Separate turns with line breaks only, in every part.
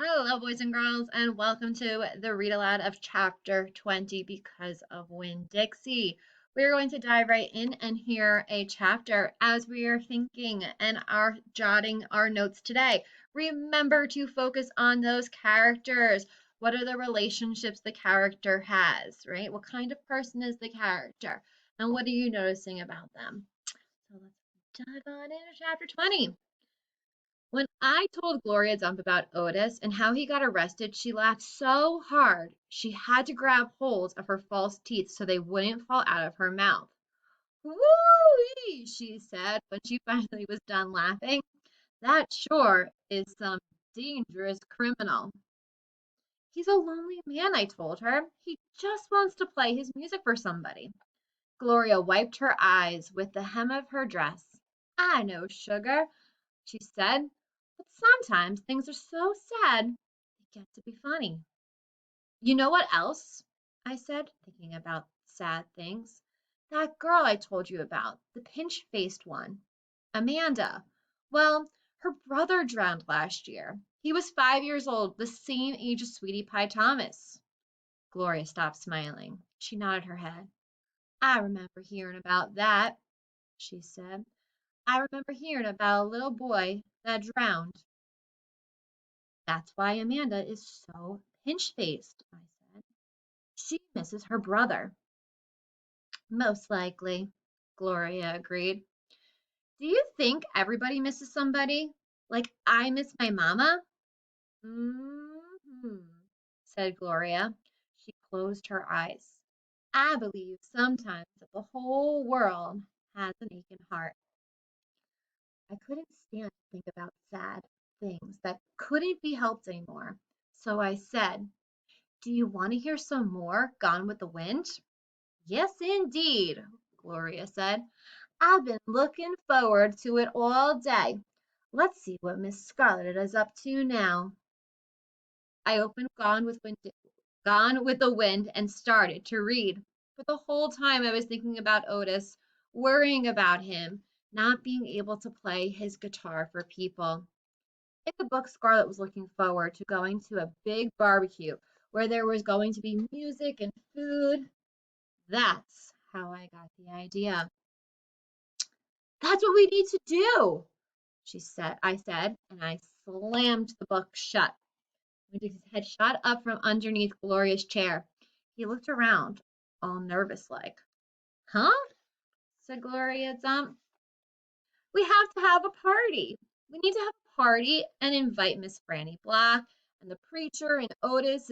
Hello, boys and girls, and welcome to the read aloud of chapter 20 because of Win-Dixie. We're going to dive right in and hear a chapter as we are thinking and are jotting our notes today. Remember to focus on those characters. What are the relationships the character has, right? What kind of person is the character? And what are you noticing about them? So let's dive on into chapter 20. When I told Gloria Dump about Otis and how he got arrested, she laughed so hard she had to grab hold of her false teeth so they wouldn't fall out of her mouth. Woo-wee, she said when she finally was done laughing. That sure is some dangerous criminal. He's a lonely man, I told her. He just wants to play his music for somebody. Gloria wiped her eyes with the hem of her dress. I know, sugar, she said, but sometimes things are so sad they get to be funny. You know what else? I said, thinking about sad things. That girl I told you about, the pinch faced one. Amanda. Well, her brother drowned last year. He was 5 years old, the same age as Sweetie Pie Thomas. Gloria stopped smiling. She nodded her head. I remember hearing about that, she said. I remember hearing about a little boy that drowned. That's why Amanda is so pinch-faced, I said. She misses her brother. Most likely, Gloria agreed. Do you think everybody misses somebody? Like I miss my mama? Mm-hmm, said Gloria. She closed her eyes. I believe sometimes that the whole world has an aching heart. I couldn't stand to think about sad things that couldn't be helped anymore. So I said, do you want to hear some more Gone with the Wind? Yes, indeed, Gloria said. I've been looking forward to it all day. Let's see what Miss Scarlet is up to now. I opened Gone with the Wind and started to read. But the whole time I was thinking about Otis, worrying about him, not being able to play his guitar for people. In the book, Scarlet was looking forward to going to a big barbecue where there was going to be music and food. That's how I got the idea. That's what we need to do, I said, and I slammed the book shut. His head shot up from underneath Gloria's chair. He looked around, all nervous like. Huh? Said Gloria Dump. We have to have a party. We need to have a party and invite Miss Franny Black and the preacher and Otis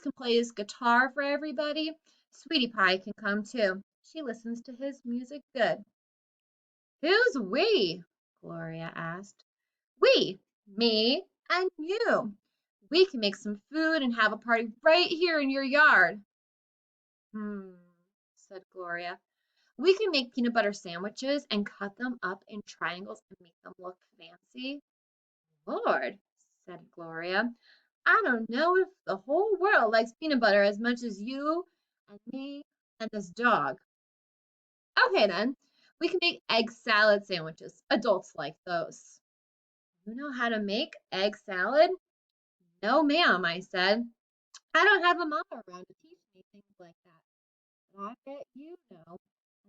can play his guitar for everybody. Sweetie Pie can come too. She listens to his music good. Who's we? Gloria asked. We, me and you. We can make some food and have a party right here in your yard. Hmm, said Gloria. We can make peanut butter sandwiches and cut them up in triangles and make them look fancy. Lord, said Gloria, I don't know if the whole world likes peanut butter as much as you and me and this dog. Okay, then. We can make egg salad sandwiches. Adults like those. You know how to make egg salad? No, ma'am, I said. I don't have a mama around to teach me things like that. But I bet you know,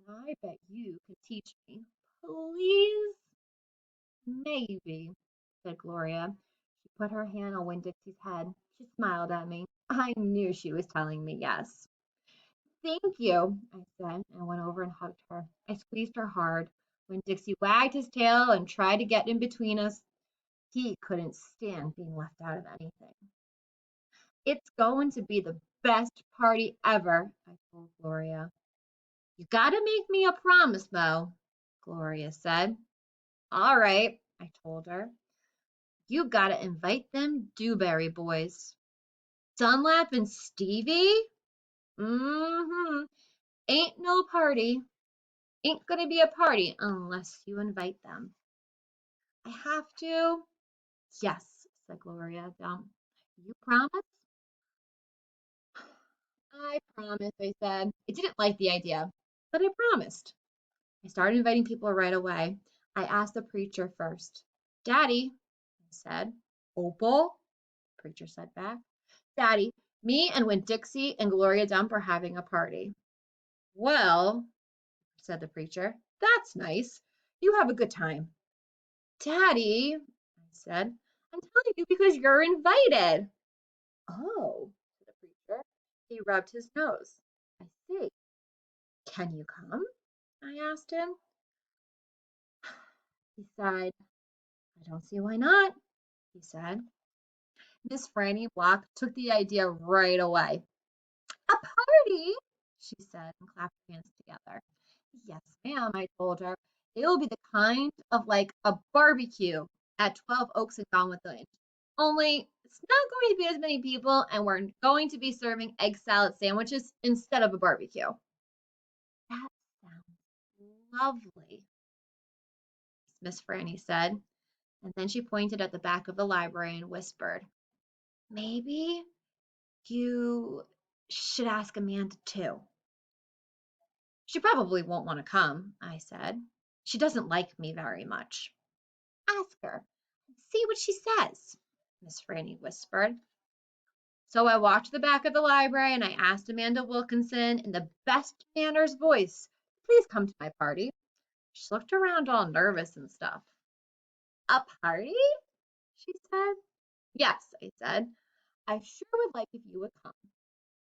and I bet you could teach me. Please? Maybe, said Gloria. She put her hand on Winn-Dixie's head. She smiled at me. I knew she was telling me yes. Thank you, I said, and went over and hugged her. I squeezed her hard. Winn-Dixie wagged his tail and tried to get in between us. He couldn't stand being left out of anything. It's going to be the best party ever, I told Gloria. You gotta make me a promise, though, Gloria said. All right, I told her. You gotta invite them Dewberry boys. Dunlap and Stevie? Mm-hmm. Ain't no party. Ain't gonna be a party unless you invite them. I have to? Yes, said Gloria. You promise? I promise, I said. I didn't like the idea, but I promised. I started inviting people right away. I asked the preacher first. Daddy, I said. Opal? preacher said back. Daddy, me and Win-Dixie and Gloria Dump are having a party. Well, said the preacher, that's nice. You have a good time. Daddy, I said, I'm telling you because you're invited. Oh, said the preacher. He rubbed his nose. I see. Can you come? I asked him. He sighed. I don't see why not, he said. Miss Franny Block took the idea right away. A party, she said and clapped her hands together. Yes, ma'am, I told her. It'll be the kind of like a barbecue at 12 Oaks and Gone with the Wind. Only it's not going to be as many people, and we're going to be serving egg salad sandwiches instead of a barbecue. That sounds lovely, Miss Franny said, and then she pointed at the back of the library and whispered, maybe you should ask Amanda too. She probably won't want to come, I said. She doesn't like me very much. Ask her and see what she says, Miss Franny whispered. So I walked to the back of the library and I asked Amanda Wilkinson in the best manners voice, please come to my party. She looked around all nervous and stuff. A party? She said. Yes, I said. I sure would like if you would come.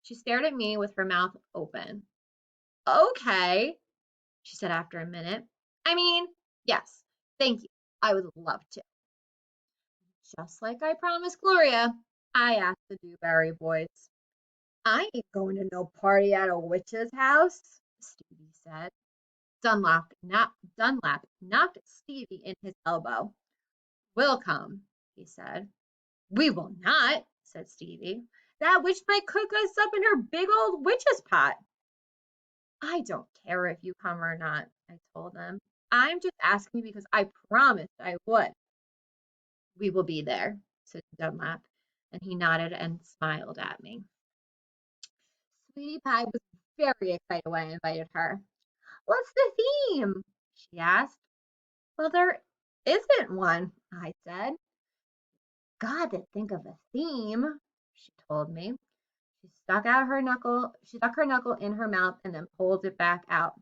She stared at me with her mouth open. Okay, she said after a minute. I mean, yes, thank you. I would love to. Just like I promised Gloria, I asked the Dewberry boys. I ain't going to no party at a witch's house, Stevie said. Dunlap knocked Stevie in his elbow. We'll come, he said. We will not, said Stevie. That witch might cook us up in her big old witch's pot. I don't care if you come or not, I told them. I'm just asking because I promised I would. We will be there, said Dunlap, and he nodded and smiled at me. Sweetie Pie was very excited when I invited her. What's the theme? She asked. Well, there isn't one, I said. God to think of a theme, she told me. She stuck her knuckle in her mouth and then pulled it back out.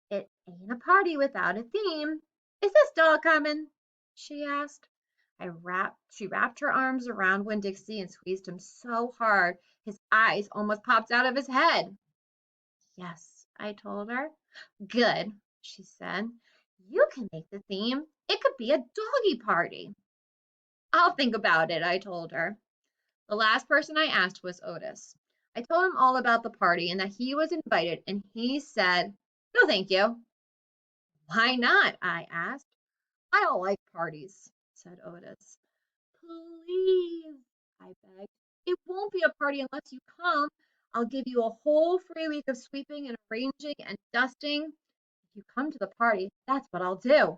It ain't a party without a theme. Is this dog coming? She asked. She wrapped her arms around Win-Dixie and squeezed him so hard his eyes almost popped out of his head. Yes, I told her. Good, she said. You can make the theme. It could be a doggy party. I'll think about it, I told her. The last person I asked was Otis. I told him all about the party and that he was invited, and he said, no, thank you. Why not? I asked. I don't like parties, said Otis. Please, I begged. It won't be a party unless you come. I'll give you a whole free week of sweeping and arranging and dusting. If you come to the party, that's what I'll do.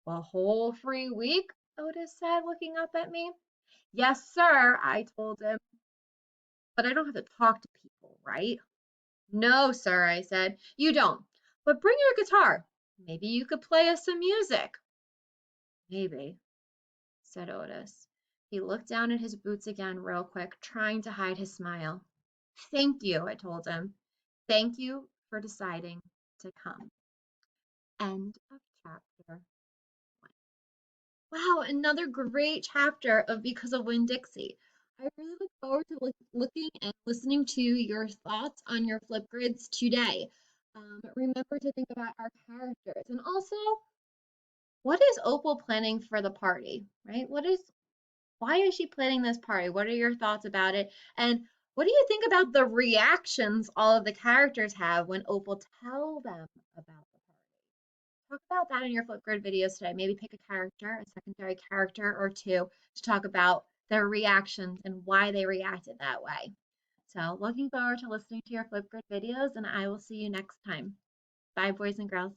A whole free week? Otis said, looking up at me. Yes, sir, I told him. But I don't have to talk to people, right? No, sir, I said. You don't. But bring your guitar. Maybe you could play us some music. Maybe, said Otis. He looked down at his boots again real quick, trying to hide his smile. Thank you, I told him. Thank you for deciding to come. End of chapter 1. Wow, another great chapter of Because of Win-Dixie. I really look forward to looking and listening to your thoughts on your flip grids today. Remember to think about our characters and also what is Opal planning for the party, right? Why is she planning this party? What are your thoughts about it? And what do you think about the reactions all of the characters have when Opal tell them about the party? Talk about that in your Flipgrid videos today. Maybe pick a character, a secondary character or two to talk about their reactions and why they reacted that way. So looking forward to listening to your Flipgrid videos, and I will see you next time. Bye, boys and girls.